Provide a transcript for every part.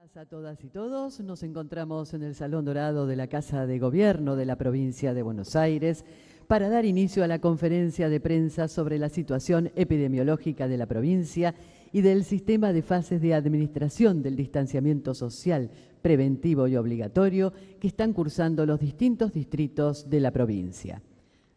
A todas y todos, nos encontramos en el Salón Dorado de la Casa de Gobierno de la provincia de Buenos Aires para dar inicio a la conferencia de prensa sobre la situación epidemiológica de la provincia y del sistema de fases de administración del distanciamiento social preventivo y obligatorio que están cursando los distintos distritos de la provincia.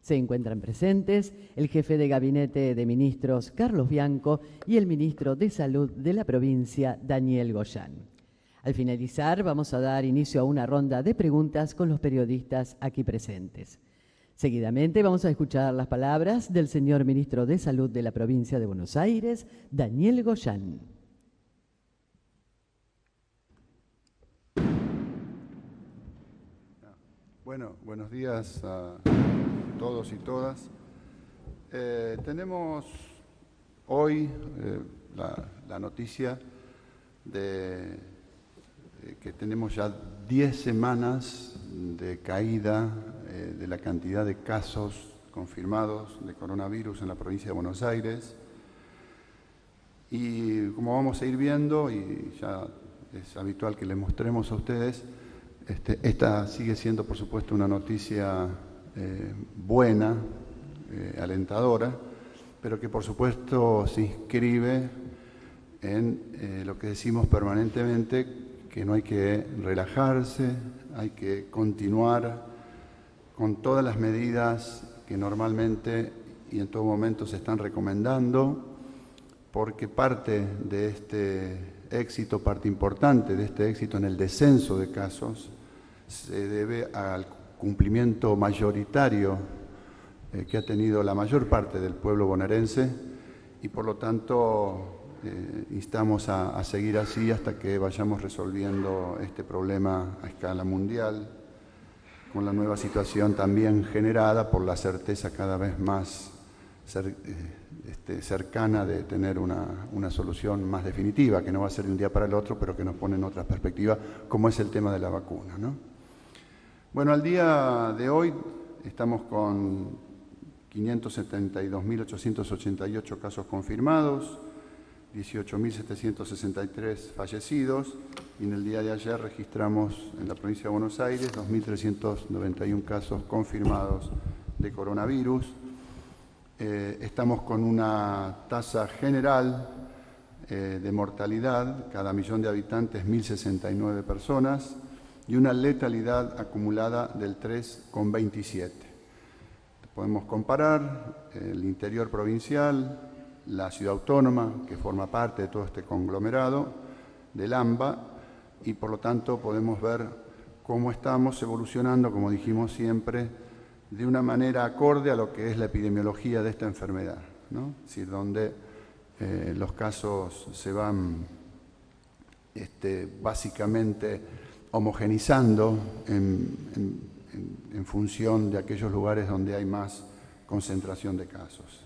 Se encuentran presentes el jefe de Gabinete de Ministros, Carlos Bianco, y el ministro de Salud de la provincia, Daniel Goyan. Al finalizar, vamos a dar inicio a una ronda de preguntas con los periodistas aquí presentes. Seguidamente vamos a escuchar las palabras del señor ministro de Salud de la provincia de Buenos Aires, Daniel Goyan. Bueno, buenos días a todos y todas. Tenemos hoy la noticia de que tenemos ya 10 semanas de caída de la cantidad de casos confirmados de coronavirus en la provincia de Buenos Aires. Y como vamos a ir viendo, y ya es habitual que les mostremos a ustedes, esta sigue siendo, por supuesto, una noticia buena, alentadora, pero que, por supuesto, se inscribe en lo que decimos permanentemente, que no hay que relajarse, hay que continuar con todas las medidas que normalmente y en todo momento se están recomendando, porque parte de este éxito, parte importante de este éxito en el descenso de casos, se debe al cumplimiento mayoritario que ha tenido la mayor parte del pueblo bonaerense y por lo tanto instamos a seguir así hasta que vayamos resolviendo este problema a escala mundial, con la nueva situación también generada por la certeza cada vez más cercana de tener una solución más definitiva, que no va a ser de un día para el otro, pero que nos pone en otra perspectiva, como es el tema de la vacuna, ¿no? Bueno, al día de hoy estamos con 572.888 casos confirmados, 18.763 fallecidos, y en el día de ayer registramos en la provincia de Buenos Aires 2.391 casos confirmados de coronavirus. Estamos con una tasa general de mortalidad, cada millón de habitantes 1.069 personas, y una letalidad acumulada del 3,27. Podemos comparar el interior provincial, la ciudad autónoma, que forma parte de todo este conglomerado del AMBA, y por lo tanto podemos ver cómo estamos evolucionando, como dijimos siempre, de una manera acorde a lo que es la epidemiología de esta enfermedad, ¿no? Es decir, donde los casos se van básicamente homogenizando en función de aquellos lugares donde hay más concentración de casos.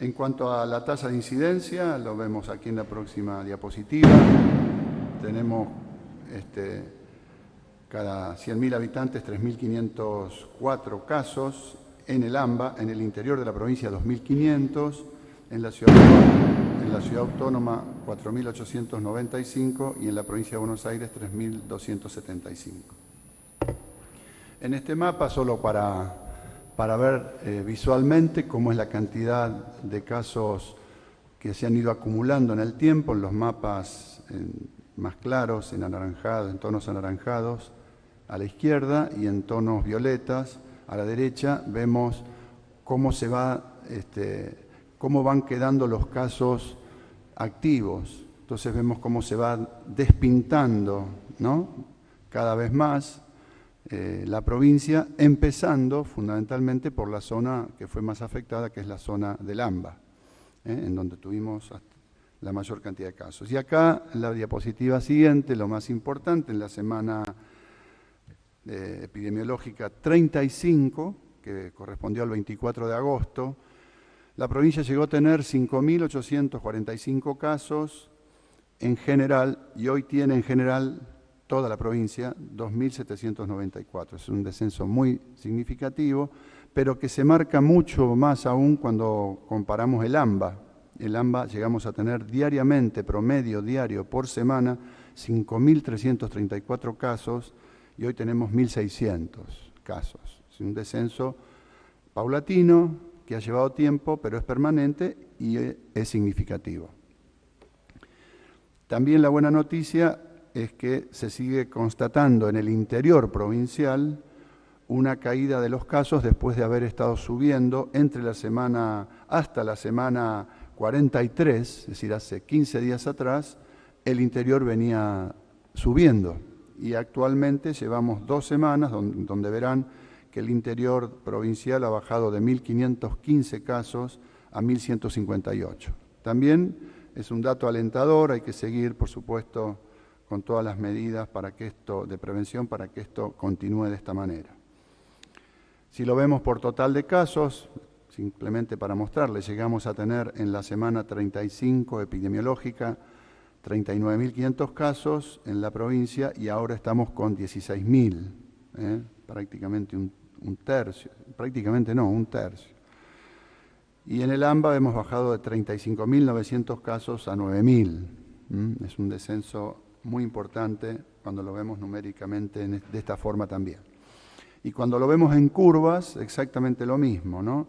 En cuanto a la tasa de incidencia, lo vemos aquí en la próxima diapositiva. Tenemos cada 100.000 habitantes 3.504 casos, en el AMBA, en el interior de la provincia 2.500, en la ciudad autónoma 4.895 y en la provincia de Buenos Aires 3.275. En este mapa, solo para ver visualmente cómo es la cantidad de casos que se han ido acumulando en el tiempo, en los mapas más claros, en tonos anaranjados a la izquierda y en tonos violetas a la derecha, vemos cómo cómo van quedando los casos activos. Entonces vemos cómo se va despintando, ¿no?, cada vez más la provincia, empezando fundamentalmente por la zona que fue más afectada, que es la zona del AMBA, en donde tuvimos la mayor cantidad de casos. Y acá, en la diapositiva siguiente, lo más importante, en la semana epidemiológica 35, que correspondió al 24 de agosto, la provincia llegó a tener 5.845 casos en general, y hoy tiene en general toda la provincia 2.794. Es un descenso muy significativo, pero que se marca mucho más aún cuando comparamos el AMBA, el AMBA llegamos a tener diariamente, promedio diario por semana, 5.334 casos y hoy tenemos 1.600 casos. Es un descenso paulatino que ha llevado tiempo, pero es permanente y es significativo. También la buena noticia es que se sigue constatando en el interior provincial una caída de los casos después de haber estado subiendo hasta la semana 43, es decir, hace 15 días atrás, el interior venía subiendo y actualmente llevamos 2 semanas donde verán que el interior provincial ha bajado de 1.515 casos a 1.158. También es un dato alentador, hay que seguir, por supuesto, con todas las medidas de prevención para que esto continúe de esta manera. Si lo vemos por total de casos, simplemente para mostrarles, llegamos a tener en la semana 35 epidemiológica 39.500 casos en la provincia y ahora estamos con 16.000, prácticamente un tercio, prácticamente no, un tercio. Y en el AMBA hemos bajado de 35.900 casos a 9.000. Es un descenso muy importante cuando lo vemos numéricamente de esta forma también. Y cuando lo vemos en curvas, exactamente lo mismo, ¿no?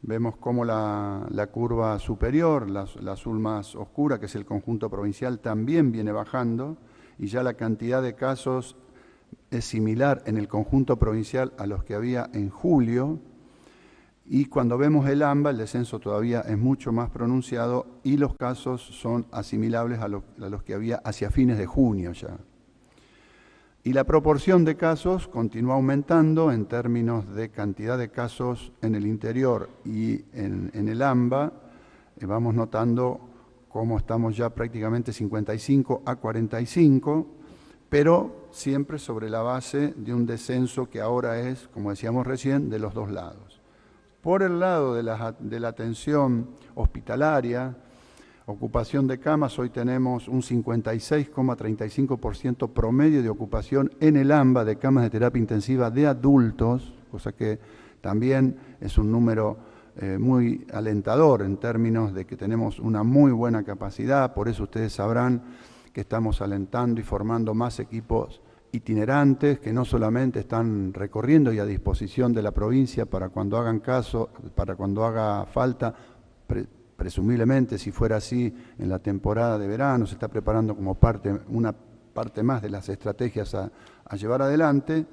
Vemos cómo la curva superior, la azul más oscura, que es el conjunto provincial, también viene bajando y ya la cantidad de casos es similar en el conjunto provincial a los que había en julio. Y cuando vemos el AMBA, el descenso todavía es mucho más pronunciado y los casos son asimilables a los que había hacia fines de junio ya. Y la proporción de casos continúa aumentando en términos de cantidad de casos en el interior y en el AMBA. Vamos notando cómo estamos ya prácticamente 55 a 45, pero siempre sobre la base de un descenso que ahora es, como decíamos recién, de los dos lados. Por el lado de la atención hospitalaria, ocupación de camas, hoy tenemos un 56,35% promedio de ocupación en el AMBA de camas de terapia intensiva de adultos, cosa que también es un número muy alentador en términos de que tenemos una muy buena capacidad. Por eso ustedes sabrán que estamos alentando y formando más equipos itinerantes que no solamente están recorriendo y a disposición de la provincia para cuando hagan caso, para cuando haga falta. Presumiblemente, si fuera así, en la temporada de verano se está preparando como una parte más de las estrategias a llevar adelante,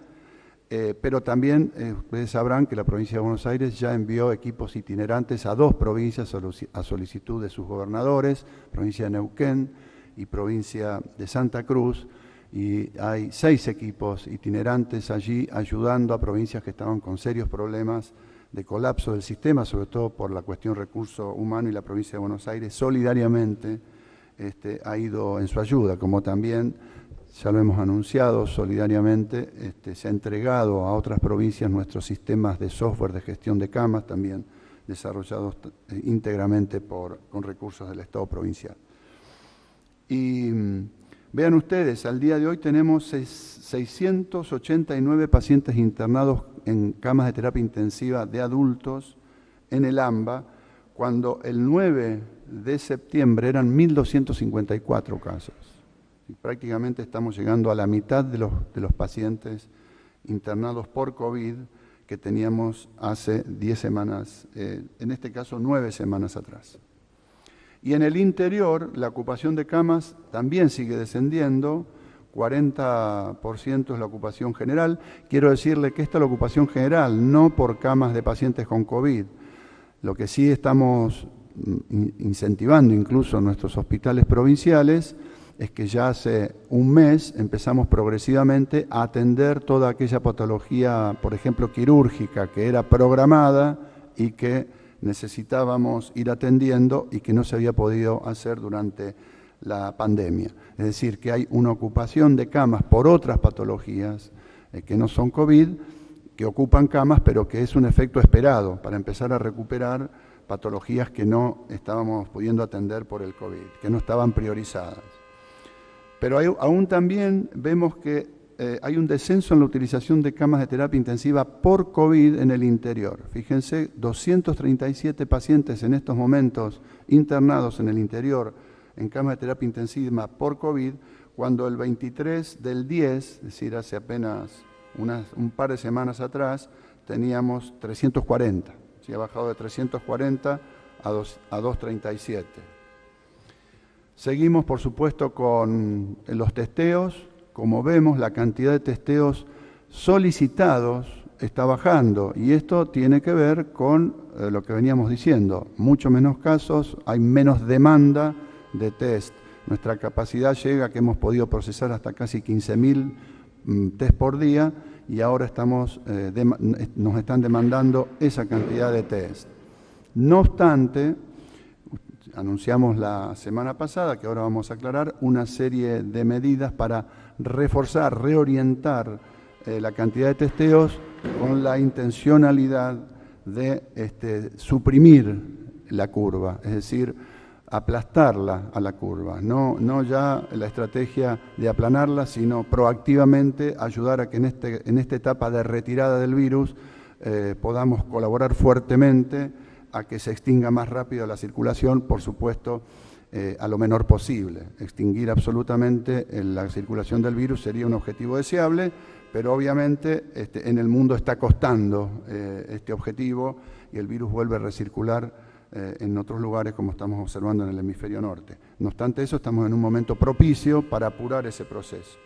pero también ustedes sabrán que la provincia de Buenos Aires ya envió equipos itinerantes a 2 provincias a solicitud de sus gobernadores, provincia de Neuquén y provincia de Santa Cruz, y hay 6 equipos itinerantes allí ayudando a provincias que estaban con serios problemas de colapso del sistema, sobre todo por la cuestión recurso humano, y la provincia de Buenos Aires solidariamente ha ido en su ayuda, como también, ya lo hemos anunciado, solidariamente se ha entregado a otras provincias nuestros sistemas de software de gestión de camas, también desarrollados íntegramente con recursos del Estado provincial. Y vean ustedes, al día de hoy tenemos 689 pacientes internados en camas de terapia intensiva de adultos en el AMBA, cuando el 9 de septiembre eran 1.254 casos. Y prácticamente estamos llegando a la mitad de los pacientes internados por COVID que teníamos hace 10 semanas, en este caso 9 semanas atrás. Y en el interior, la ocupación de camas también sigue descendiendo, 40% es la ocupación general. Quiero decirle que esta es la ocupación general, no por camas de pacientes con COVID. Lo que sí estamos incentivando incluso en nuestros hospitales provinciales es que ya hace un mes empezamos progresivamente a atender toda aquella patología, por ejemplo, quirúrgica, que era programada y que necesitábamos ir atendiendo y que no se había podido hacer durante la pandemia. Es decir, que hay una ocupación de camas por otras patologías que no son COVID, que ocupan camas, pero que es un efecto esperado para empezar a recuperar patologías que no estábamos pudiendo atender por el COVID, que no estaban priorizadas. Pero aún también vemos que hay un descenso en la utilización de camas de terapia intensiva por COVID en el interior. Fíjense, 237 pacientes en estos momentos internados en el interior en camas de terapia intensiva por COVID, cuando el 23 del 10, es decir, hace apenas un par de semanas atrás, teníamos 340. ¿Sí? Ha bajado de 340 a 237. Seguimos, por supuesto, con los testeos. Como vemos, la cantidad de testeos solicitados está bajando y esto tiene que ver con lo que veníamos diciendo. Mucho menos casos, hay menos demanda de test. Nuestra capacidad llega a que hemos podido procesar hasta casi 15.000 test por día y ahora nos están demandando esa cantidad de test. No obstante, anunciamos la semana pasada, que ahora vamos a aclarar, una serie de medidas para reforzar, reorientar la cantidad de testeos con la intencionalidad de suprimir la curva, es decir, aplastarla a la curva, no ya la estrategia de aplanarla, sino proactivamente ayudar a que en esta etapa de retirada del virus podamos colaborar fuertemente a que se extinga más rápido la circulación, por supuesto, a lo menor posible. Extinguir absolutamente la circulación del virus sería un objetivo deseable, pero obviamente en el mundo está costando este objetivo y el virus vuelve a recircular en otros lugares, como estamos observando en el hemisferio norte. No obstante eso, estamos en un momento propicio para apurar ese proceso.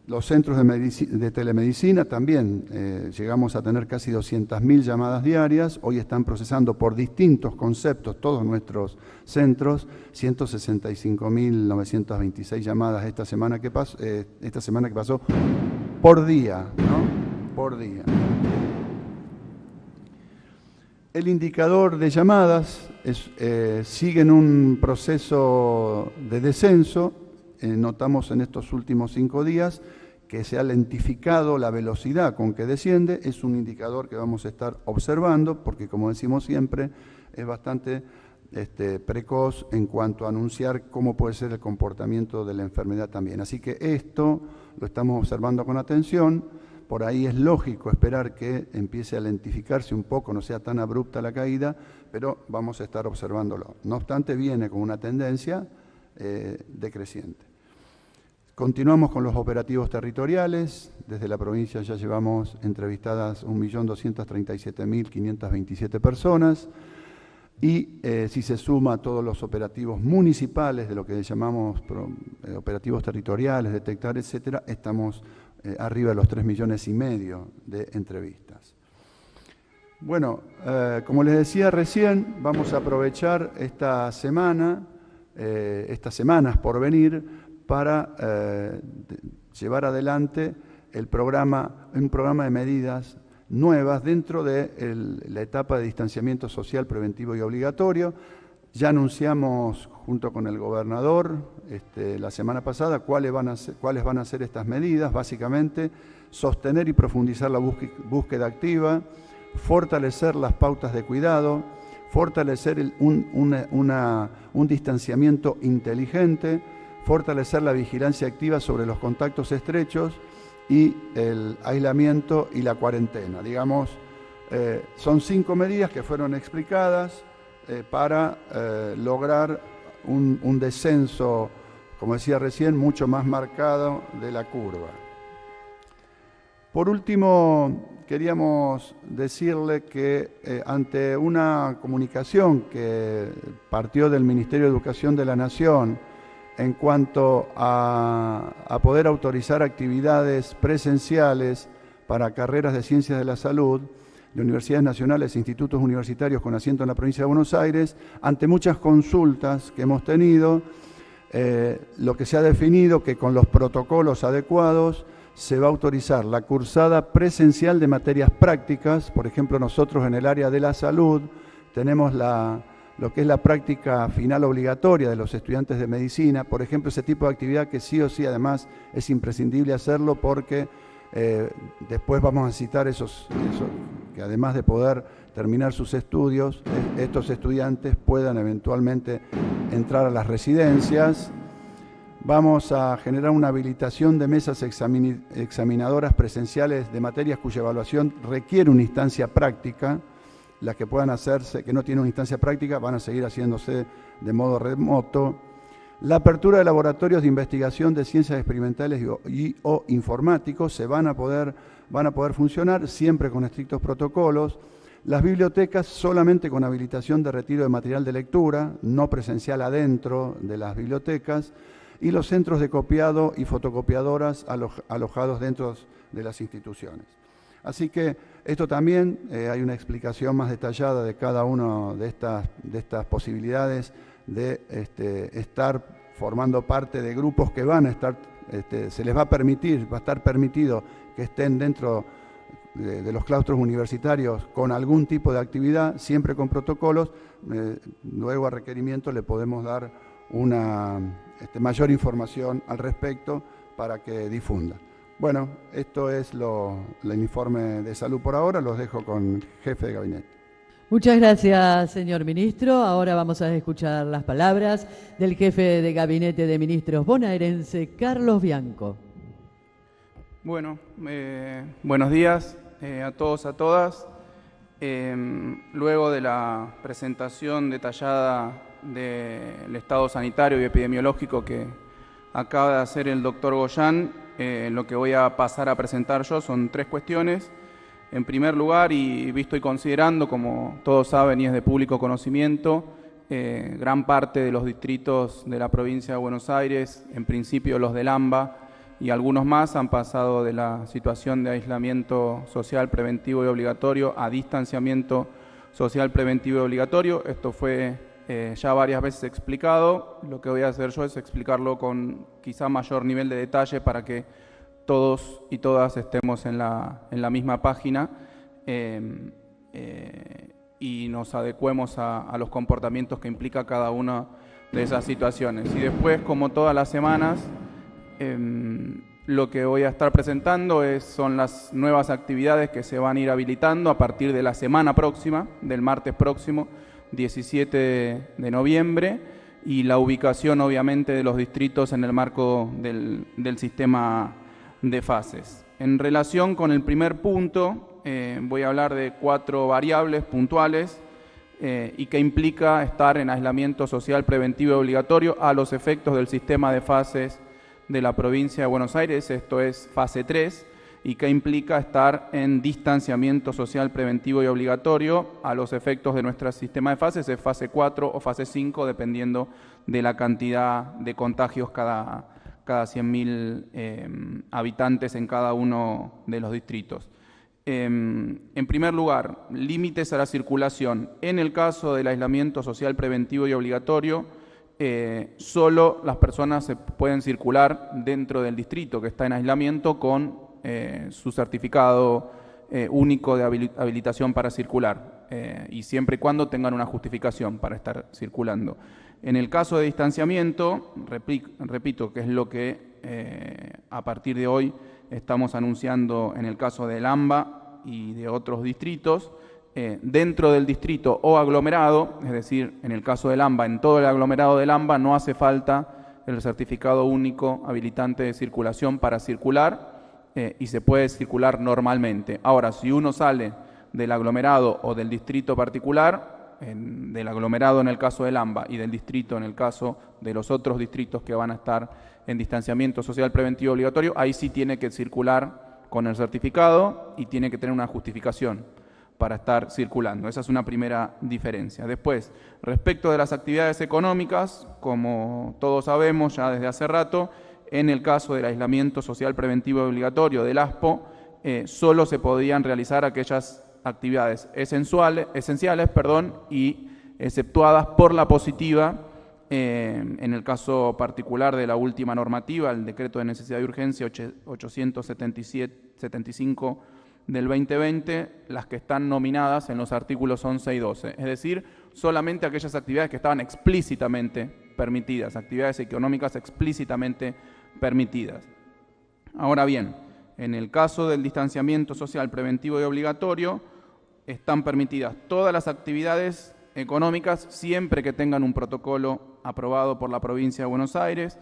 Los centros de telemedicina también, llegamos a tener casi 200.000 llamadas diarias, hoy están procesando por distintos conceptos todos nuestros centros, 165.926 llamadas esta semana que pasó por día, ¿no? Por día. El indicador de llamadas sigue en un proceso de descenso. Notamos en estos últimos 5 días que se ha lentificado la velocidad con que desciende. Es un indicador que vamos a estar observando porque, como decimos siempre, es bastante precoz en cuanto a anunciar cómo puede ser el comportamiento de la enfermedad también. Así que esto lo estamos observando con atención. Por ahí es lógico esperar que empiece a lentificarse un poco, no sea tan abrupta la caída, pero vamos a estar observándolo. No obstante, viene con una tendencia decreciente. Continuamos con los operativos territoriales. Desde la provincia ya llevamos entrevistadas 1.237.527 personas y si se suma a todos los operativos municipales de lo que llamamos operativos territoriales, detectar, etcétera, estamos arriba de los 3,5 millones de entrevistas. Bueno, como les decía recién, vamos a aprovechar estas semanas por venir para llevar adelante un programa de medidas nuevas dentro de la etapa de distanciamiento social preventivo y obligatorio. Ya anunciamos junto con el gobernador la semana pasada cuáles van a ser estas medidas. Básicamente, sostener y profundizar la búsqueda activa, fortalecer las pautas de cuidado, fortalecer un distanciamiento inteligente, fortalecer la vigilancia activa sobre los contactos estrechos y el aislamiento y la cuarentena. Digamos, son 5 medidas que fueron explicadas para lograr un descenso, como decía recién, mucho más marcado de la curva. Por último, queríamos decirle que ante una comunicación que partió del Ministerio de Educación de la Nación en cuanto a poder autorizar actividades presenciales para carreras de ciencias de la salud de universidades nacionales e institutos universitarios con asiento en la provincia de Buenos Aires, ante muchas consultas que hemos tenido, lo que se ha definido que con los protocolos adecuados se va a autorizar la cursada presencial de materias prácticas. Por ejemplo, nosotros en el área de la salud tenemos lo que es la práctica final obligatoria de los estudiantes de medicina, por ejemplo, ese tipo de actividad que sí o sí además es imprescindible hacerlo porque después vamos a necesitar esos que además de poder terminar sus estudios, estos estudiantes puedan eventualmente entrar a las residencias. Vamos a generar una habilitación de mesas examinadoras presenciales de materias cuya evaluación requiere una instancia práctica. Las que puedan hacerse, que no tienen una instancia práctica, van a seguir haciéndose de modo remoto. La apertura de laboratorios de investigación de ciencias experimentales o informáticos van a poder funcionar siempre con estrictos protocolos. Las bibliotecas solamente con habilitación de retiro de material de lectura, no presencial adentro de las bibliotecas, y los centros de copiado y fotocopiadoras alojados dentro de las instituciones. Así que esto también hay una explicación más detallada de cada una de estas posibilidades de estar formando parte de grupos que van a estar, se les va a estar permitido que estén dentro de los claustros universitarios con algún tipo de actividad, siempre con protocolos. Luego a requerimiento le podemos dar una mayor información al respecto para que difunda. Bueno, esto es el informe de salud por ahora. Los dejo con el jefe de gabinete. Muchas gracias, señor ministro. Ahora vamos a escuchar las palabras del jefe de gabinete de ministros bonaerense, Carlos Bianco. Bueno, buenos días a todos, a todas. Luego de la presentación detallada del estado sanitario y epidemiológico que acaba de hacer el doctor Goyan, lo que voy a pasar a presentar yo son 3 cuestiones. En primer lugar, y visto y considerando, como todos saben y es de público conocimiento, gran parte de los distritos de la provincia de Buenos Aires, en principio los del AMBA y algunos más, han pasado de la situación de aislamiento social preventivo y obligatorio a distanciamiento social preventivo y obligatorio. Esto fue ya varias veces explicado. Lo que voy a hacer yo es explicarlo con quizá mayor nivel de detalle para que todos y todas estemos en la misma página y nos adecuemos a los comportamientos que implica cada una de esas situaciones. Y después, como todas las semanas, lo que voy a estar presentando son las nuevas actividades que se van a ir habilitando a partir de la semana próxima, del martes próximo, 17 de noviembre, y la ubicación obviamente de los distritos en el marco del sistema de fases. En relación con el primer punto, voy a hablar de 4 variables puntuales y que implica estar en aislamiento social preventivo y obligatorio a los efectos del sistema de fases de la provincia de Buenos Aires, esto es fase 3, y que implica estar en distanciamiento social preventivo y obligatorio a los efectos de nuestro sistema de fases, es fase 4 o fase 5, dependiendo de la cantidad de contagios cada 100.000 habitantes en cada uno de los distritos. En primer lugar, límites a la circulación. En el caso del aislamiento social preventivo y obligatorio, solo las personas se pueden circular dentro del distrito que está en aislamiento con su certificado único de habilitación para circular y siempre y cuando tengan una justificación para estar circulando. En el caso de distanciamiento, repito que es lo que a partir de hoy estamos anunciando en el caso del AMBA y de otros distritos, dentro del distrito o aglomerado, es decir, en el caso del AMBA, en todo el aglomerado del AMBA no hace falta el certificado único habilitante de circulación para circular y se puede circular normalmente. Ahora, si uno sale del aglomerado o del distrito particular, del aglomerado en el caso del AMBA y del distrito en el caso de los otros distritos que van a estar en distanciamiento social preventivo obligatorio, ahí sí tiene que circular con el certificado y tiene que tener una justificación para estar circulando. Esa es una primera diferencia. Después, respecto de las actividades económicas, como todos sabemos ya desde hace rato, en el caso del aislamiento social preventivo y obligatorio del ASPO, solo se podían realizar aquellas actividades esenciales, y exceptuadas por la positiva, en el caso particular de la última normativa, el decreto de necesidad y urgencia 875 del 2020, las que están nominadas en los artículos 11 y 12, es decir, solamente aquellas actividades que estaban explícitamente permitidas, actividades económicas explícitamente permitidas. Ahora bien, en el caso del distanciamiento social preventivo y obligatorio, están permitidas todas las actividades económicas siempre que tengan un protocolo aprobado por la provincia de Buenos Aires,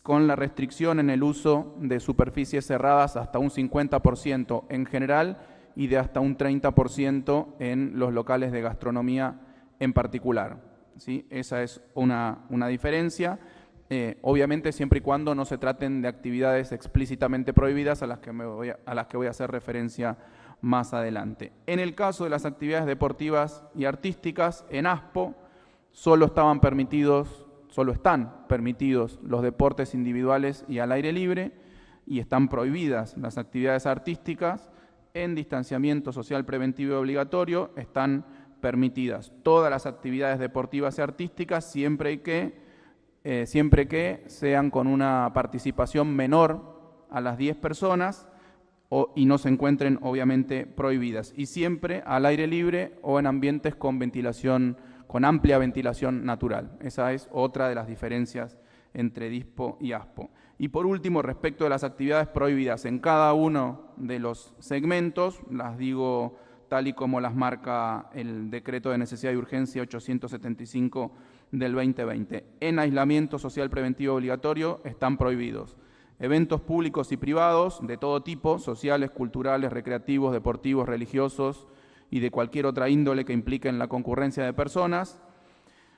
con la restricción en el uso de superficies cerradas hasta un 50% en general y de hasta un 30% en los locales de gastronomía en particular, ¿sí? Esa es una diferencia, obviamente siempre y cuando no se traten de actividades explícitamente prohibidas a las que voy a hacer referencia más adelante. En el caso de las actividades deportivas y artísticas, en ASPO solo están permitidos los deportes individuales y al aire libre, y están prohibidas las actividades artísticas. En distanciamiento social preventivo y obligatorio están permitidas todas las actividades deportivas y artísticas siempre que sean con una participación menor a las 10 personas y no se encuentren obviamente prohibidas, y siempre al aire libre o en ambientes con amplia ventilación natural. Esa es otra de las diferencias entre DISPO y ASPO. Y por último, respecto de las actividades prohibidas en cada uno de los segmentos, las digo tal y como las marca el Decreto de Necesidad y Urgencia 875 del 2020. En aislamiento social preventivo obligatorio están prohibidos eventos públicos y privados de todo tipo, sociales, culturales, recreativos, deportivos, religiosos y de cualquier otra índole que impliquen la concurrencia de personas,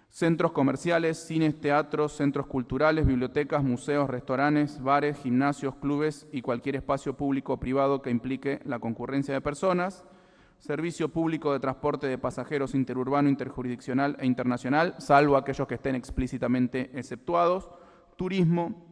centros comerciales, cines, teatros, centros culturales, bibliotecas, museos, restaurantes, bares, gimnasios, clubes y cualquier espacio público o privado que implique la concurrencia de personas, servicio público de transporte de pasajeros interurbano, interjurisdiccional e internacional, salvo aquellos que estén explícitamente exceptuados, turismo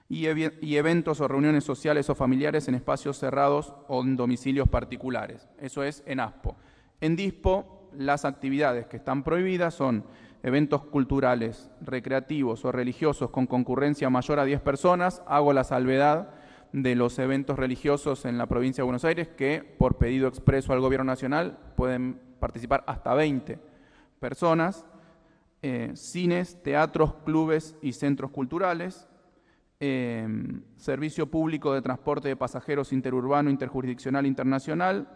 y eventos o reuniones sociales o familiares en espacios cerrados o en domicilios particulares. Eso es en ASPO. En DISPO, las actividades que están prohibidas son eventos culturales, recreativos o religiosos con concurrencia mayor a 10 personas. Hago la salvedad de los eventos religiosos en la provincia de Buenos Aires que, por pedido expreso al Gobierno Nacional, pueden participar hasta 20 personas. Cines, teatros, clubes y centros culturales. Servicio público de transporte de pasajeros interurbano, interjurisdiccional, internacional,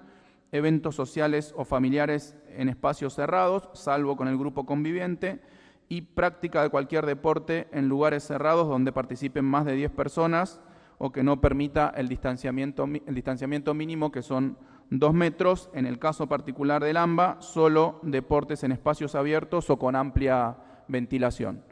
eventos sociales o familiares en espacios cerrados, salvo con el grupo conviviente, y práctica de cualquier deporte en lugares cerrados donde participen más de 10 personas o que no permita el distanciamiento mínimo, que son 2 metros. En el caso particular del AMBA, solo deportes en espacios abiertos o con amplia ventilación.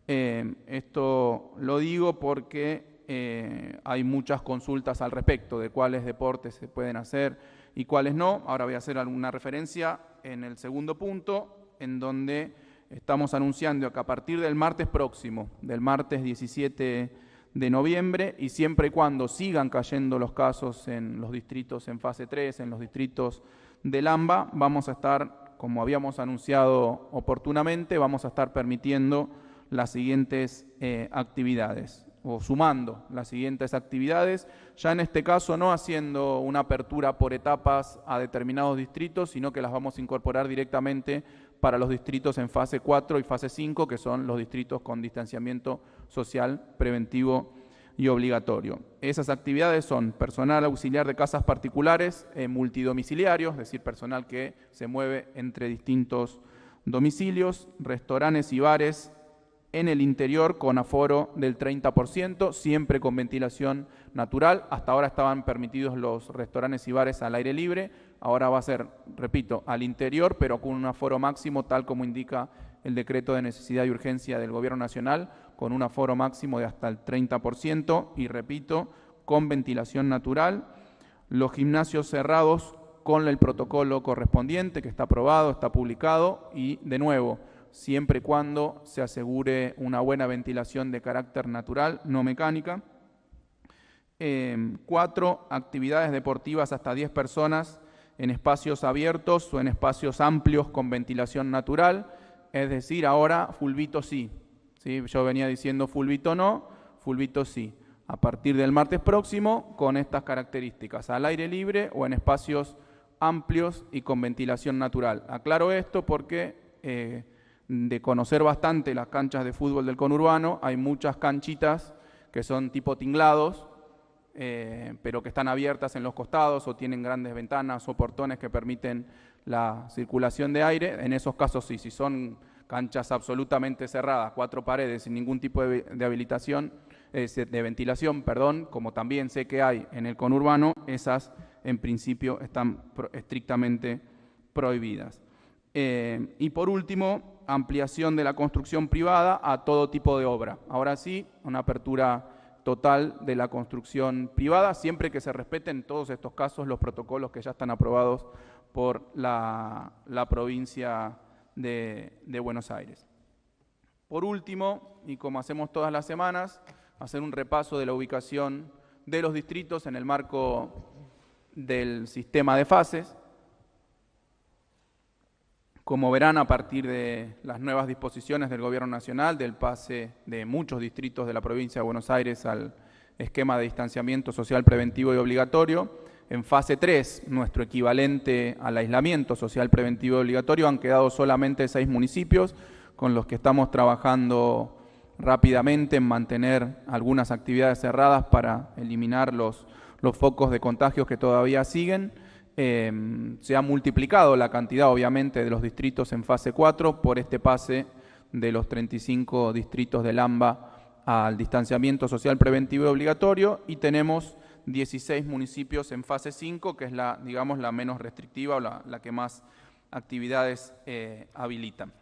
Esto lo digo porque hay muchas consultas al respecto de cuáles deportes se pueden hacer y cuáles no. Ahora voy a hacer alguna referencia en el segundo punto, en donde estamos anunciando que a partir del martes próximo, del martes 17 de noviembre, y siempre y cuando sigan cayendo los casos en los distritos en fase 3, en los distritos del AMBA, vamos a estar, como habíamos anunciado oportunamente, vamos a estar permitiendo las siguientes actividades, o sumando las siguientes actividades, ya en este caso no haciendo una apertura por etapas a determinados distritos, sino que las vamos a incorporar directamente para los distritos en fase 4 y fase 5, que son los distritos con distanciamiento social preventivo y obligatorio. Esas actividades son personal auxiliar de casas particulares multidomiciliarios, es decir, personal que se mueve entre distintos domicilios, restaurantes y bares en el interior con aforo del 30%, siempre con ventilación natural. Hasta ahora estaban permitidos los restaurantes y bares al aire libre, ahora va a ser, repito, al interior, pero con un aforo máximo, tal como indica el Decreto de Necesidad y Urgencia del Gobierno Nacional, con un aforo máximo de hasta el 30% y, repito, con ventilación natural. Los gimnasios cerrados con el protocolo correspondiente, que está aprobado, está publicado, y, de nuevo, siempre y cuando se asegure una buena ventilación de carácter natural, no mecánica. 4, actividades deportivas hasta 10 personas en espacios abiertos o en espacios amplios con ventilación natural, es decir, ahora fulbito sí. ¿Sí? Yo venía diciendo fulbito no, fulbito sí. A partir del martes próximo, con estas características, al aire libre o en espacios amplios y con ventilación natural. Aclaro esto porque de conocer bastante las canchas de fútbol del conurbano, hay muchas canchitas que son tipo tinglados, pero que están abiertas en los costados o tienen grandes ventanas o portones que permiten la circulación de aire. En esos casos sí, si son canchas absolutamente cerradas, 4 paredes, sin ningún tipo de habilitación, de ventilación, perdón, como también sé que hay en el conurbano, esas en principio están estrictamente prohibidas. Y por último, ampliación de la construcción privada a todo tipo de obra. Ahora sí, una apertura total de la construcción privada, siempre que se respeten en todos estos casos los protocolos que ya están aprobados por la provincia de Buenos Aires. Por último, y como hacemos todas las semanas, hacer un repaso de la ubicación de los distritos en el marco del sistema de fases. Como verán, a partir de las nuevas disposiciones del Gobierno Nacional, del pase de muchos distritos de la provincia de Buenos Aires al esquema de distanciamiento social preventivo y obligatorio, en fase 3, nuestro equivalente al aislamiento social preventivo y obligatorio, han quedado solamente 6 municipios con los que estamos trabajando rápidamente en mantener algunas actividades cerradas para eliminar los focos de contagios que todavía siguen. Se ha multiplicado la cantidad, obviamente, de los distritos en fase 4 por este pase de los 35 distritos del AMBA al distanciamiento social preventivo y obligatorio, y tenemos 16 municipios en fase 5, que es digamos, la menos restrictiva o la que más actividades habilitan.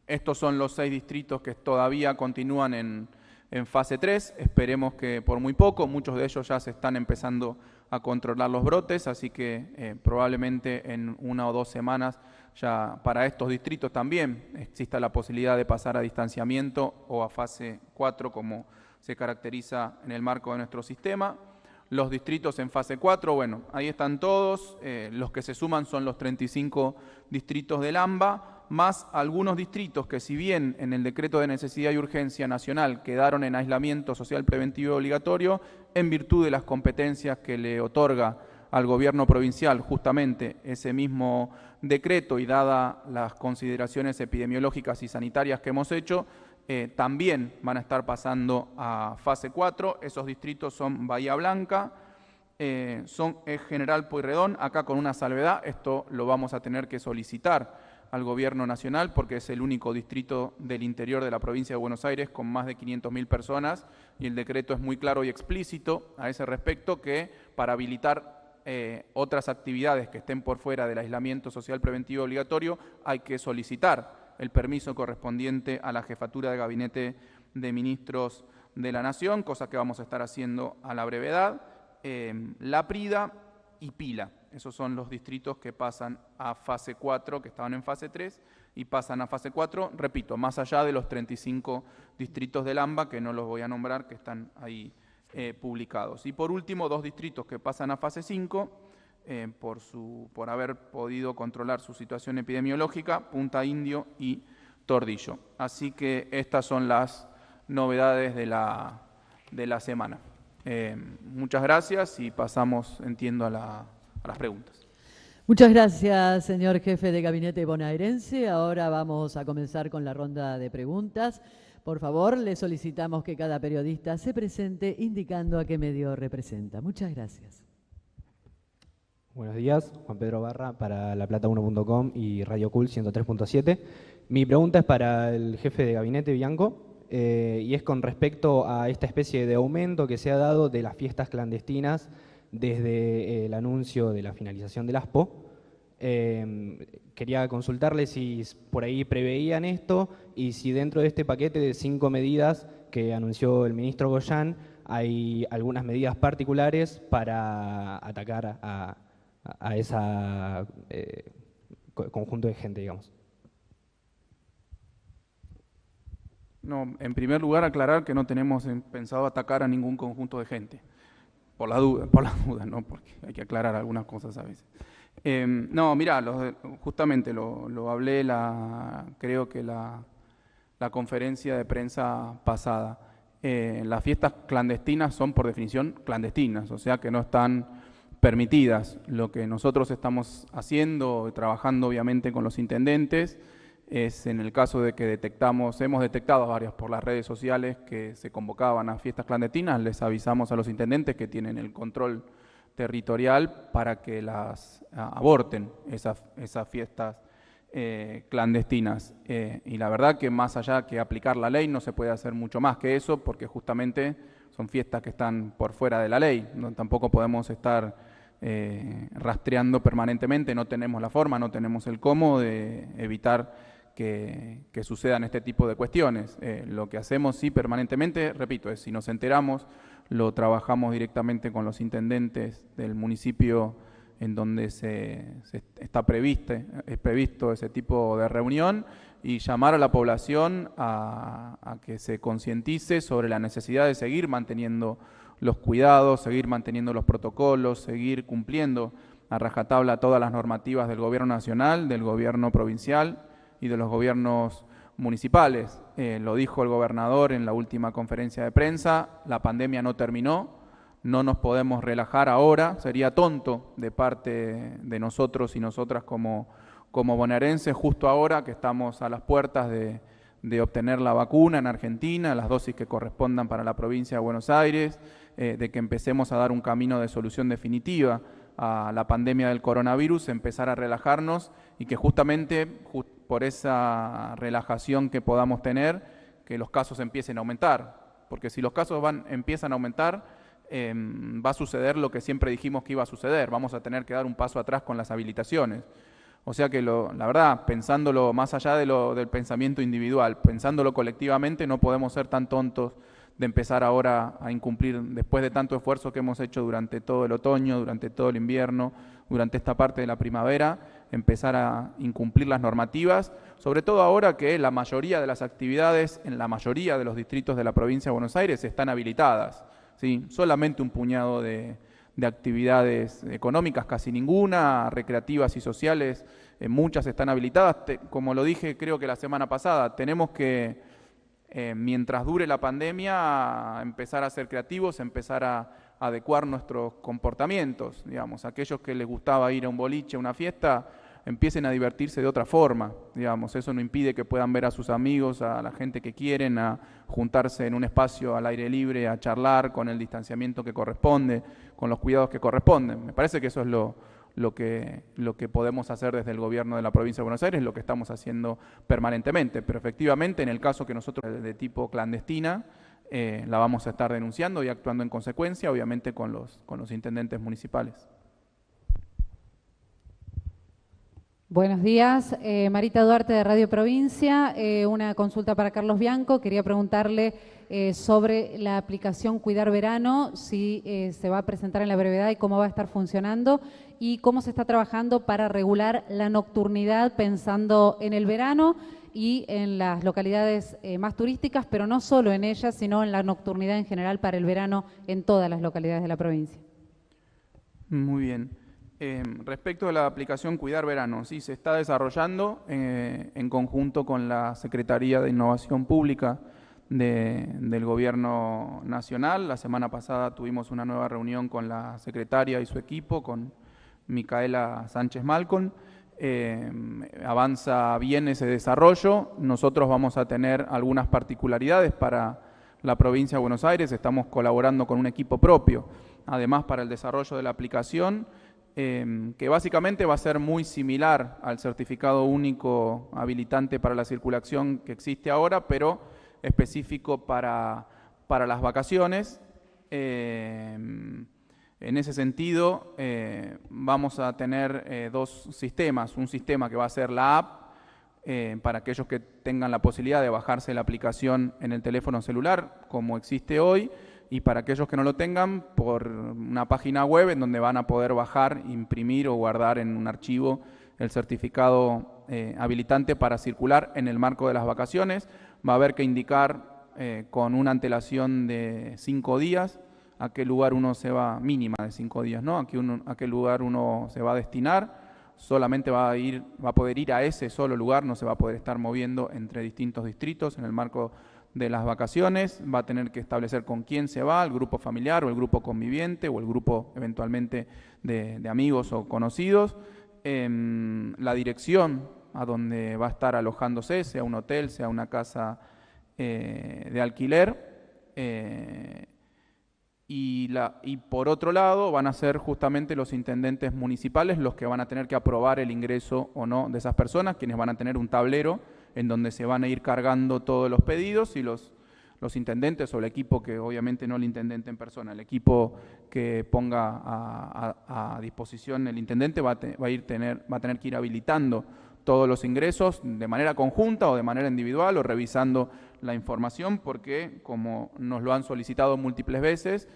Estos son los 6 distritos que todavía continúan en fase 3, esperemos que por muy poco, muchos de ellos ya se están empezando a controlar los brotes, así que probablemente en 1 o 2 semanas ya para estos distritos también exista la posibilidad de pasar a distanciamiento o a fase 4 como se caracteriza en el marco de nuestro sistema. Los distritos en fase 4, bueno, ahí están todos, los que se suman son los 35 distritos del AMBA, más algunos distritos que, si bien en el decreto de necesidad y urgencia nacional quedaron en aislamiento social preventivo y obligatorio, en virtud de las competencias que le otorga al gobierno provincial justamente ese mismo decreto y dada las consideraciones epidemiológicas y sanitarias que hemos hecho, también van a estar pasando a fase 4. Esos distritos son Bahía Blanca, son General Pueyrredón, acá con una salvedad, esto lo vamos a tener que solicitar al gobierno nacional porque es el único distrito del interior de la provincia de Buenos Aires con más de 500.000 personas y el decreto es muy claro y explícito a ese respecto que para habilitar otras actividades que estén por fuera del aislamiento social preventivo obligatorio hay que solicitar el permiso correspondiente a la Jefatura de Gabinete de Ministros de la Nación, cosa que vamos a estar haciendo a la brevedad. Láprida y Pila, esos son los distritos que pasan a fase 4, que estaban en fase 3, y pasan a fase 4, repito, más allá de los 35 distritos del AMBA, que no los voy a nombrar, que están ahí publicados. Y por último, 2 distritos que pasan a fase 5, por haber podido controlar su situación epidemiológica, Punta Indio y Tordillo. Así que estas son las novedades de la semana. Muchas gracias y pasamos, entiendo, a las preguntas. Muchas gracias, señor jefe de gabinete bonaerense. Ahora vamos a comenzar con la ronda de preguntas. Por favor, le solicitamos que cada periodista se presente indicando a qué medio representa. Muchas gracias. Buenos días, Juan Pedro Barra para laplata1.com y Radio Cool 103.7. Mi pregunta es para el jefe de gabinete, Bianco. Y es con respecto a esta especie de aumento que se ha dado de las fiestas clandestinas desde el anuncio de la finalización del ASPO. Quería consultarle si por ahí preveían esto y si dentro de este paquete de 5 medidas que anunció el ministro Goyán hay algunas medidas particulares para atacar a ese conjunto de gente, digamos. No, en primer lugar, aclarar que no tenemos pensado atacar a ningún conjunto de gente, por la duda, ¿no? Porque hay que aclarar algunas cosas a veces. No, mirá, justamente lo hablé, creo que la conferencia de prensa pasada. Las fiestas clandestinas son por definición clandestinas, o sea que no están permitidas. Lo que nosotros estamos haciendo, trabajando obviamente con los intendentes, es en el caso de que hemos detectado varias por las redes sociales que se convocaban a fiestas clandestinas, les avisamos a los intendentes que tienen el control territorial para que las aborten esas fiestas clandestinas. Y la verdad que más allá que aplicar la ley no se puede hacer mucho más que eso, porque justamente son fiestas que están por fuera de la ley. No, tampoco podemos estar rastreando permanentemente, no tenemos la forma, no tenemos el cómo de evitar que sucedan este tipo de cuestiones. Lo que hacemos sí permanentemente, repito, es si nos enteramos, lo trabajamos directamente con los intendentes del municipio en donde está previsto ese tipo de reunión, y llamar a la población a que se concientice sobre la necesidad de seguir manteniendo los cuidados, seguir manteniendo los protocolos, seguir cumpliendo a rajatabla todas las normativas del gobierno nacional, del gobierno provincial y de los gobiernos municipales. Lo dijo el gobernador en la última conferencia de prensa: la pandemia no terminó, no nos podemos relajar ahora, sería tonto de parte de nosotros y nosotras como bonaerenses, justo ahora que estamos a las puertas de obtener la vacuna en Argentina, las dosis que correspondan para la provincia de Buenos Aires, de que empecemos a dar un camino de solución definitiva a la pandemia del coronavirus, empezar a relajarnos, y que justamente por esa relajación que podamos tener, que los casos empiecen a aumentar. Porque si los casos empiezan a aumentar, va a suceder lo que siempre dijimos que iba a suceder: vamos a tener que dar un paso atrás con las habilitaciones. O sea que la verdad, pensándolo más allá del pensamiento individual, pensándolo colectivamente, no podemos ser tan tontos de empezar ahora a incumplir, después de tanto esfuerzo que hemos hecho durante todo el otoño, durante todo el invierno, durante esta parte de la primavera, empezar a incumplir las normativas, sobre todo ahora que la mayoría de las actividades en la mayoría de los distritos de la provincia de Buenos Aires están habilitadas, ¿sí? Solamente un puñado de actividades económicas, casi ninguna, recreativas y sociales, muchas están habilitadas. Como lo dije creo que la semana pasada, tenemos que, mientras dure la pandemia, empezar a ser creativos, empezar a adecuar nuestros comportamientos. Digamos, aquellos que les gustaba ir a un boliche, a una fiesta, empiecen a divertirse de otra forma. Digamos, eso no impide que puedan ver a sus amigos, a la gente que quieren, a juntarse en un espacio al aire libre, a charlar con el distanciamiento que corresponde, con los cuidados que corresponden. Me parece que eso es lo que podemos hacer desde el gobierno de la provincia de Buenos Aires, lo que estamos haciendo permanentemente. Pero efectivamente, en el caso que nosotros de tipo clandestina, la vamos a estar denunciando y actuando en consecuencia, obviamente con los intendentes municipales. Buenos días, Marita Duarte de Radio Provincia. Una consulta para Carlos Bianco. Quería preguntarle sobre la aplicación Cuidar Verano, si se va a presentar en la brevedad y cómo va a estar funcionando, y cómo se está trabajando para regular la nocturnidad pensando en el verano y en las localidades más turísticas, pero no solo en ellas, sino en la nocturnidad en general para el verano en todas las localidades de la provincia. Muy bien. Respecto a la aplicación Cuidar Verano, sí, se está desarrollando en conjunto con la Secretaría de Innovación Pública del Gobierno Nacional. La semana pasada tuvimos una nueva reunión con la secretaria y su equipo, con Micaela Sánchez Malcon. Avanza bien ese desarrollo. Nosotros vamos a tener algunas particularidades para la provincia de Buenos Aires. Estamos colaborando con un equipo propio, además, para el desarrollo de la aplicación, que básicamente va a ser muy similar al certificado único habilitante para la circulación que existe ahora, pero específico para las vacaciones. En ese sentido, vamos a tener dos sistemas: un sistema que va a ser la app, para aquellos que tengan la posibilidad de bajarse la aplicación en el teléfono celular, como existe hoy, y para aquellos que no lo tengan, por una página web en donde van a poder bajar, imprimir o guardar en un archivo el certificado habilitante para circular en el marco de las vacaciones. Va a haber que indicar con una antelación de 5 días a qué lugar uno se va, mínima de 5 días, ¿no? A qué lugar uno se va a destinar. Solamente va a poder ir a ese solo lugar, no se va a poder estar moviendo entre distintos distritos en el marco de las vacaciones. Va a tener que establecer con quién se va, el grupo familiar o el grupo conviviente o el grupo eventualmente de amigos o conocidos. La dirección a donde va a estar alojándose, sea un hotel, sea una casa de alquiler. Y por otro lado van a ser justamente los intendentes municipales los que van a tener que aprobar el ingreso o no de esas personas, quienes van a tener un tablero en donde se van a ir cargando todos los pedidos, y los intendentes o el equipo, que obviamente no el intendente en persona, el equipo que ponga a disposición el intendente va a tener que ir habilitando todos los ingresos de manera conjunta o de manera individual, o revisando la información, porque como nos lo han solicitado múltiples veces,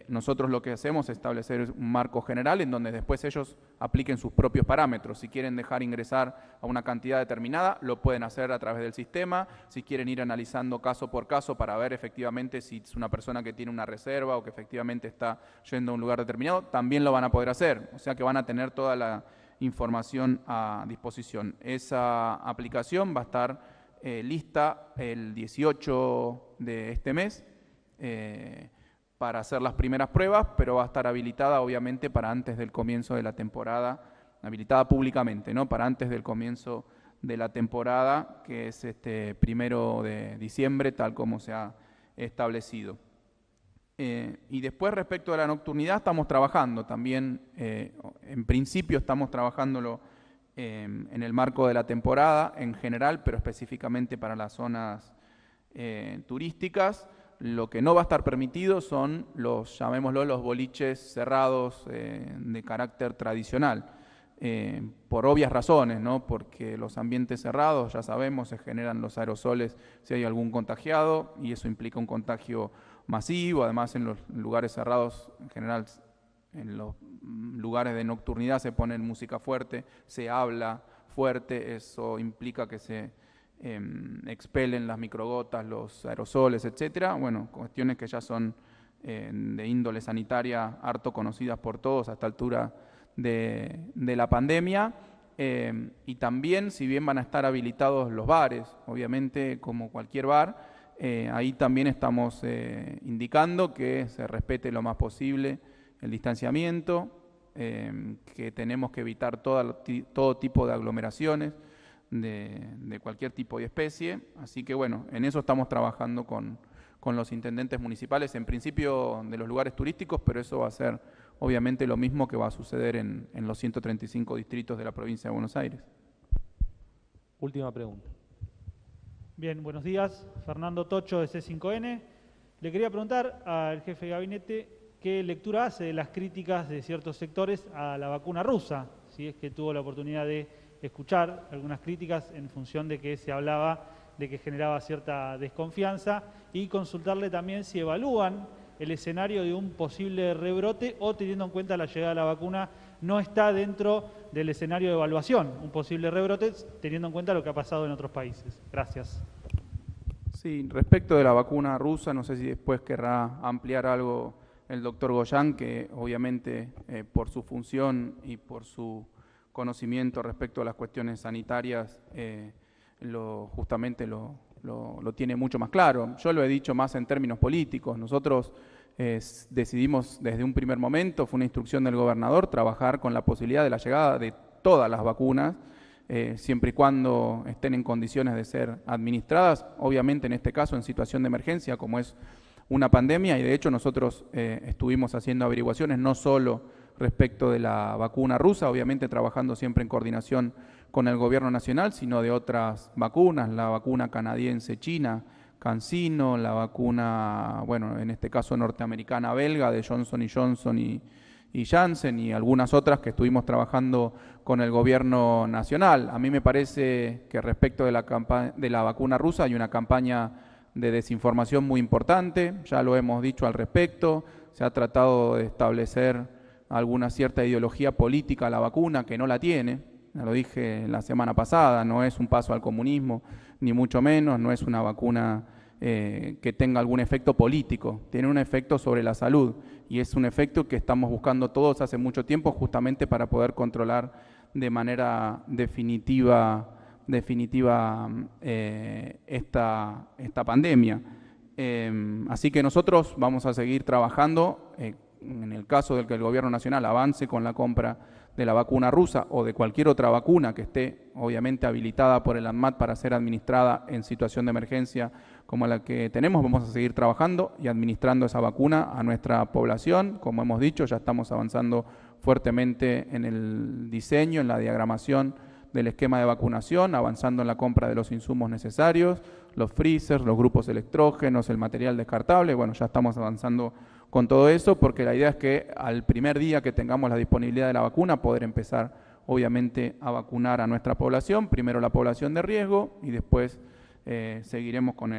nosotros lo que hacemos es establecer un marco general en donde después ellos apliquen sus propios parámetros. Si quieren dejar ingresar a una cantidad determinada, lo pueden hacer a través del sistema. Si quieren ir analizando caso por caso para ver efectivamente si es una persona que tiene una reserva o que efectivamente está yendo a un lugar determinado, también lo van a poder hacer. O sea que van a tener toda la información a disposición. Esa aplicación va a estar lista el 18 de este mes para hacer las primeras pruebas, pero va a estar habilitada obviamente para antes del comienzo de la temporada, habilitada públicamente, ¿no? Para antes del comienzo de la temporada, que es 1 de diciembre, tal como se ha establecido. Y después, respecto a la nocturnidad, estamos trabajando también, en principio estamos trabajándolo en el marco de la temporada en general, pero específicamente para las zonas turísticas. Lo que no va a estar permitido son llamémoslo, los boliches cerrados de carácter tradicional, por obvias razones, ¿no? Porque los ambientes cerrados, ya sabemos, se generan los aerosoles si hay algún contagiado, y eso implica un contagio masivo. Además, en los lugares cerrados, en general, en los lugares de nocturnidad se pone música fuerte, se habla fuerte, eso implica que se expelen las microgotas, los aerosoles, etcétera. Bueno, cuestiones que ya son de índole sanitaria, harto conocidas por todos a esta altura de la pandemia. Y también, si bien van a estar habilitados los bares, obviamente como cualquier bar, ahí también estamos indicando que se respete lo más posible el distanciamiento, que tenemos que evitar todo tipo de aglomeraciones de cualquier tipo y especie. Así que bueno, en eso estamos trabajando con los intendentes municipales, en principio de los lugares turísticos, pero eso va a ser obviamente lo mismo que va a suceder en los 135 distritos de la provincia de Buenos Aires. Última pregunta. Bien, buenos días. Fernando Tocho, de C5N. Le quería preguntar al jefe de gabinete qué lectura hace de las críticas de ciertos sectores a la vacuna rusa, si es que tuvo la oportunidad de escuchar algunas críticas en función de que se hablaba de que generaba cierta desconfianza, y consultarle también si evalúan el escenario de un posible rebrote, o teniendo en cuenta la llegada de la vacuna no está dentro del escenario de evaluación, un posible rebrote, teniendo en cuenta lo que ha pasado en otros países. Gracias. Sí, respecto de la vacuna rusa, no sé si después querrá ampliar algo el doctor Goyan, que obviamente por su función y por su conocimiento respecto a las cuestiones sanitarias, justamente lo tiene mucho más claro. Yo lo he dicho más en términos políticos. Nosotros decidimos desde un primer momento, fue una instrucción del gobernador, trabajar con la posibilidad de la llegada de todas las vacunas, siempre y cuando estén en condiciones de ser administradas, obviamente en este caso en situación de emergencia como es una pandemia, y de hecho nosotros estuvimos haciendo averiguaciones no solo respecto de la vacuna rusa, obviamente trabajando siempre en coordinación con el gobierno nacional, sino de otras vacunas, la vacuna canadiense china, CanSino, la vacuna, bueno, en este caso norteamericana belga de Johnson & Johnson y Janssen, y algunas otras que estuvimos trabajando con el gobierno nacional. A mí me parece que respecto de la vacuna rusa hay una campaña de desinformación muy importante, ya lo hemos dicho al respecto, se ha tratado de establecer alguna cierta ideología política a la vacuna que no la tiene, ya lo dije la semana pasada, no es un paso al comunismo, ni mucho menos, no es una vacuna que tenga algún efecto político, tiene un efecto sobre la salud, y es un efecto que estamos buscando todos hace mucho tiempo justamente para poder controlar de manera definitiva esta pandemia. Así que nosotros vamos a seguir trabajando en el caso de que el gobierno nacional avance con la compra de la vacuna rusa o de cualquier otra vacuna que esté obviamente habilitada por el ANMAT para ser administrada en situación de emergencia como la que tenemos, vamos a seguir trabajando y administrando esa vacuna a nuestra población. Como hemos dicho, ya estamos avanzando fuertemente en el diseño, en la diagramación del esquema de vacunación, avanzando en la compra de los insumos necesarios, los freezers, los grupos electrógenos, el material descartable. Bueno, ya estamos avanzando con todo eso, porque la idea es que al primer día que tengamos la disponibilidad de la vacuna, poder empezar obviamente a vacunar a nuestra población, primero la población de riesgo y después seguiremos con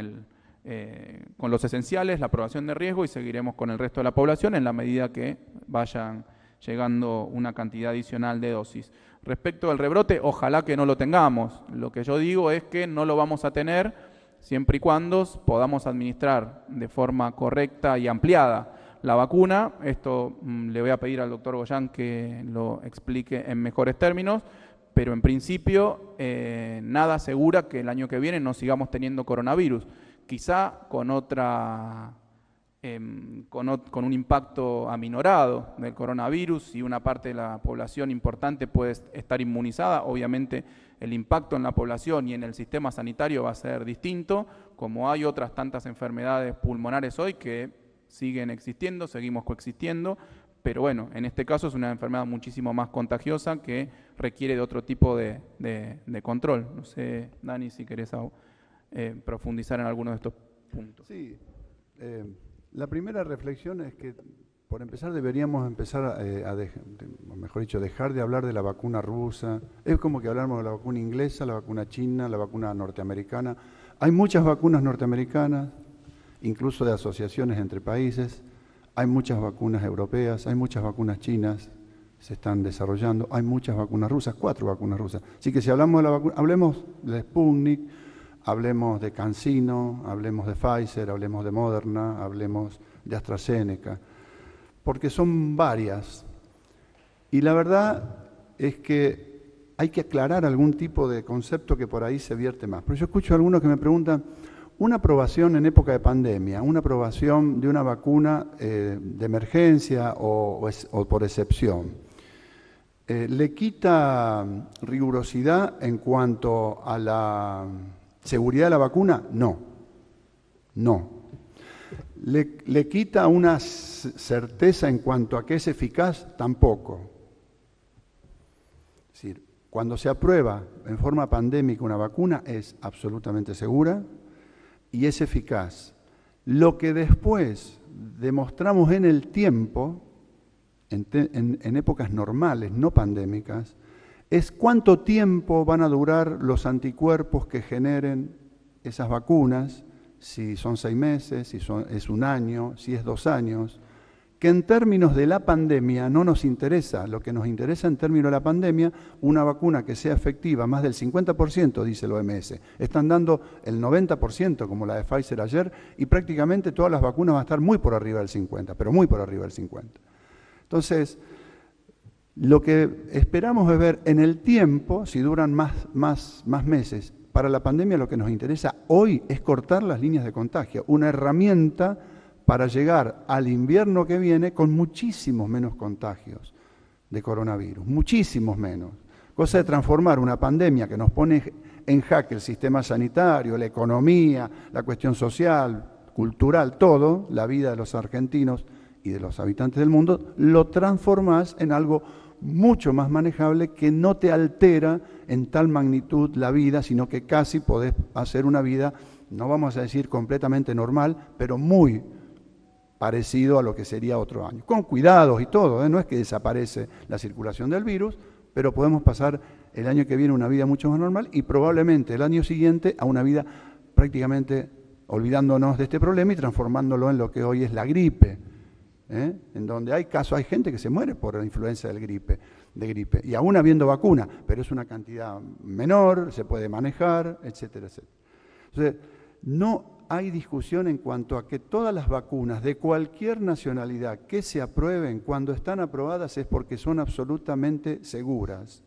los esenciales, la aprobación de riesgo, y seguiremos con el resto de la población en la medida que vayan llegando una cantidad adicional de dosis. Respecto al rebrote, ojalá que no lo tengamos. Lo que yo digo es que no lo vamos a tener siempre y cuando podamos administrar de forma correcta y ampliada la vacuna. Esto le voy a pedir al doctor Goyán que lo explique en mejores términos, pero en principio nada asegura que el año que viene no sigamos teniendo coronavirus. Quizá con con un impacto aminorado del coronavirus, y una parte de la población importante puede estar inmunizada. Obviamente el impacto en la población y en el sistema sanitario va a ser distinto, como hay otras tantas enfermedades pulmonares hoy que siguen existiendo, seguimos coexistiendo, pero bueno, en este caso es una enfermedad muchísimo más contagiosa que requiere de otro tipo de control. No sé, Dani, si querés profundizar en alguno de estos puntos. Sí, la primera reflexión es que, por empezar, deberíamos empezar dejar de hablar de la vacuna rusa. Es como que hablamos de la vacuna inglesa, la vacuna china, la vacuna norteamericana. Hay muchas vacunas norteamericanas, incluso de asociaciones entre países. Hay muchas vacunas europeas, hay muchas vacunas chinas, se están desarrollando. Hay muchas vacunas rusas, 4 vacunas rusas. Así que si hablamos de la vacuna, hablemos de Sputnik, hablemos de CanSino, hablemos de Pfizer, hablemos de Moderna, hablemos de AstraZeneca, porque son varias. Y la verdad es que hay que aclarar algún tipo de concepto que por ahí se vierte más. Pero yo escucho a algunos que me preguntan, una aprobación en época de pandemia, una aprobación de una vacuna de emergencia o por excepción, ¿le quita rigurosidad en cuanto a la seguridad de la vacuna? No. ¿Le quita una certeza en cuanto a que es eficaz? Tampoco. Es decir, cuando se aprueba en forma pandémica una vacuna es absolutamente segura y es eficaz. Lo que después demostramos en el tiempo, en épocas normales, no pandémicas, es cuánto tiempo van a durar los anticuerpos que generen esas vacunas, si son 6 meses, si es 1 año, si es 2 años, que en términos de la pandemia no nos interesa. Lo que nos interesa en términos de la pandemia, una vacuna que sea efectiva, más del 50%, dice el OMS. Están dando el 90%, como la de Pfizer ayer, y prácticamente todas las vacunas van a estar muy por arriba del 50%, pero muy por arriba del 50%. Entonces, lo que esperamos es ver en el tiempo, si duran más meses. Para la pandemia lo que nos interesa hoy es cortar las líneas de contagio, una herramienta para llegar al invierno que viene con muchísimos menos contagios de coronavirus, muchísimos menos. Cosa de transformar una pandemia que nos pone en jaque el sistema sanitario, la economía, la cuestión social, cultural, todo, la vida de los argentinos y de los habitantes del mundo, lo transformás en algo mucho más manejable que no te altera en tal magnitud la vida, sino que casi podés hacer una vida, no vamos a decir completamente normal, pero muy parecido a lo que sería otro año. Con cuidados y todo, no es que desaparece la circulación del virus, pero podemos pasar el año que viene una vida mucho más normal y probablemente el año siguiente a una vida prácticamente olvidándonos de este problema y transformándolo en lo que hoy es la gripe. En donde hay gente que se muere por la influencia de gripe, y aún habiendo vacuna, pero es una cantidad menor, se puede manejar, etcétera, etcétera. Entonces, no hay discusión en cuanto a que todas las vacunas de cualquier nacionalidad que se aprueben, cuando están aprobadas es porque son absolutamente seguras.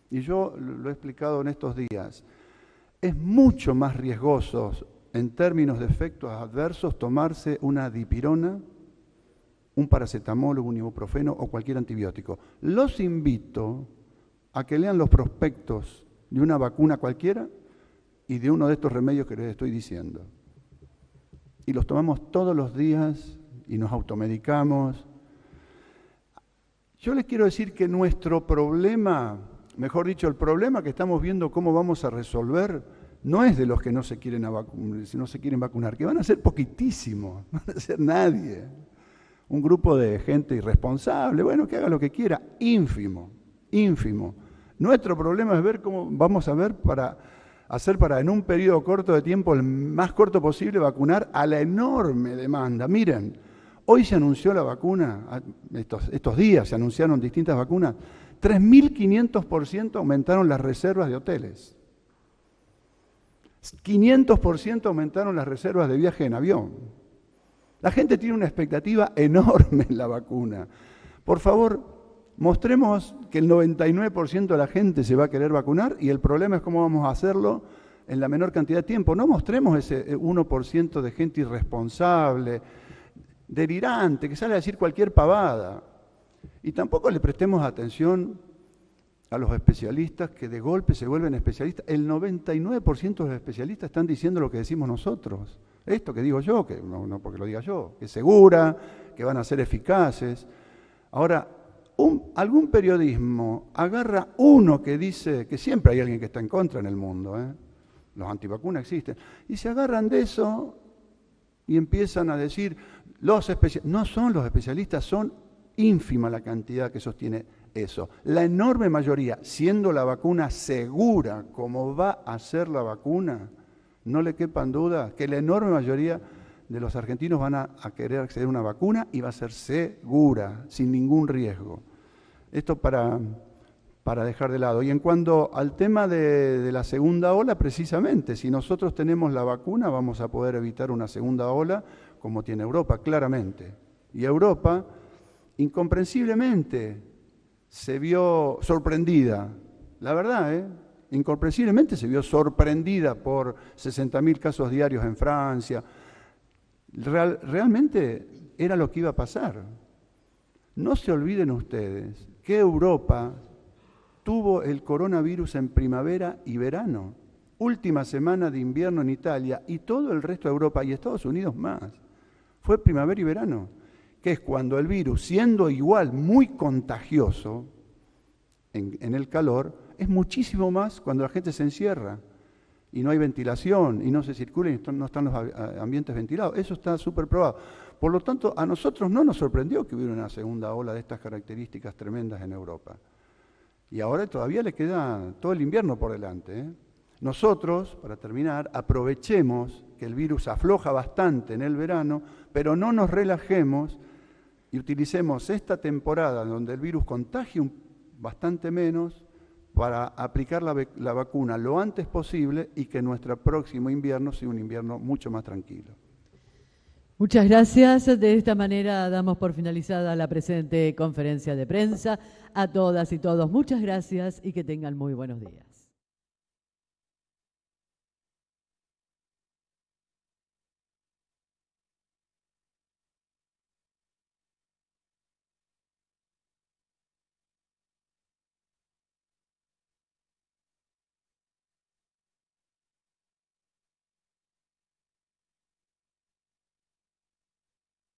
Y yo lo he explicado en estos días. Es mucho más riesgoso en términos de efectos adversos tomarse una dipirona un paracetamol, un ibuprofeno o cualquier antibiótico. Los invito a que lean los prospectos de una vacuna cualquiera y de uno de estos remedios que les estoy diciendo. Y los tomamos todos los días y nos automedicamos. Yo les quiero decir que nuestro problema, mejor dicho, el problema que estamos viendo cómo vamos a resolver, no es de los que no se quieren vacunar, que van a ser poquitísimos, no van a ser nadie. Un grupo de gente irresponsable, bueno, que haga lo que quiera, ínfimo, ínfimo. Nuestro problema es ver cómo vamos a ver hacer para en un periodo corto de tiempo, el más corto posible, vacunar a la enorme demanda. Miren, hoy se anunció la vacuna, estos días se anunciaron distintas vacunas, 3.500% aumentaron las reservas de hoteles. 500% aumentaron las reservas de viaje en avión. La gente tiene una expectativa enorme en la vacuna. Por favor, mostremos que el 99% de la gente se va a querer vacunar y el problema es cómo vamos a hacerlo en la menor cantidad de tiempo. No mostremos ese 1% de gente irresponsable, delirante, que sale a decir cualquier pavada. Y tampoco le prestemos atención a los especialistas que de golpe se vuelven especialistas. El 99% de los especialistas están diciendo lo que decimos nosotros. Esto que digo yo, que no porque lo diga yo, que es segura, que van a ser eficaces. Ahora, algún periodismo agarra uno que dice, que siempre hay alguien que está en contra en el mundo, los antivacunas existen, y se agarran de eso y empiezan a decir, no son los especialistas, son ínfima la cantidad que sostiene eso. La enorme mayoría, siendo la vacuna segura como va a ser la vacuna, no le quepan dudas que la enorme mayoría de los argentinos van a querer acceder a una vacuna y va a ser segura, sin ningún riesgo. Esto para dejar de lado. Y en cuanto al tema de la segunda ola, precisamente, si nosotros tenemos la vacuna, vamos a poder evitar una segunda ola como tiene Europa, claramente. Y Europa, incomprensiblemente, se vio sorprendida, la verdad, incomprensiblemente se vio sorprendida por 60.000 casos diarios en Francia. Realmente era lo que iba a pasar. No se olviden ustedes que Europa tuvo el coronavirus en primavera y verano, última semana de invierno en Italia y todo el resto de Europa y Estados Unidos más. Fue primavera y verano, que es cuando el virus, siendo igual muy contagioso en el calor, es muchísimo más cuando la gente se encierra y no hay ventilación y no se circula y no están los ambientes ventilados. Eso está súper probado. Por lo tanto, a nosotros no nos sorprendió que hubiera una segunda ola de estas características tremendas en Europa. Y ahora todavía le queda todo el invierno por delante. Nosotros, para terminar, aprovechemos que el virus afloja bastante en el verano, pero no nos relajemos y utilicemos esta temporada donde el virus contagie bastante menos para aplicar la vacuna lo antes posible y que nuestro próximo invierno sea un invierno mucho más tranquilo. Muchas gracias. De esta manera damos por finalizada la presente conferencia de prensa. A todas y todos, muchas gracias y que tengan muy buenos días.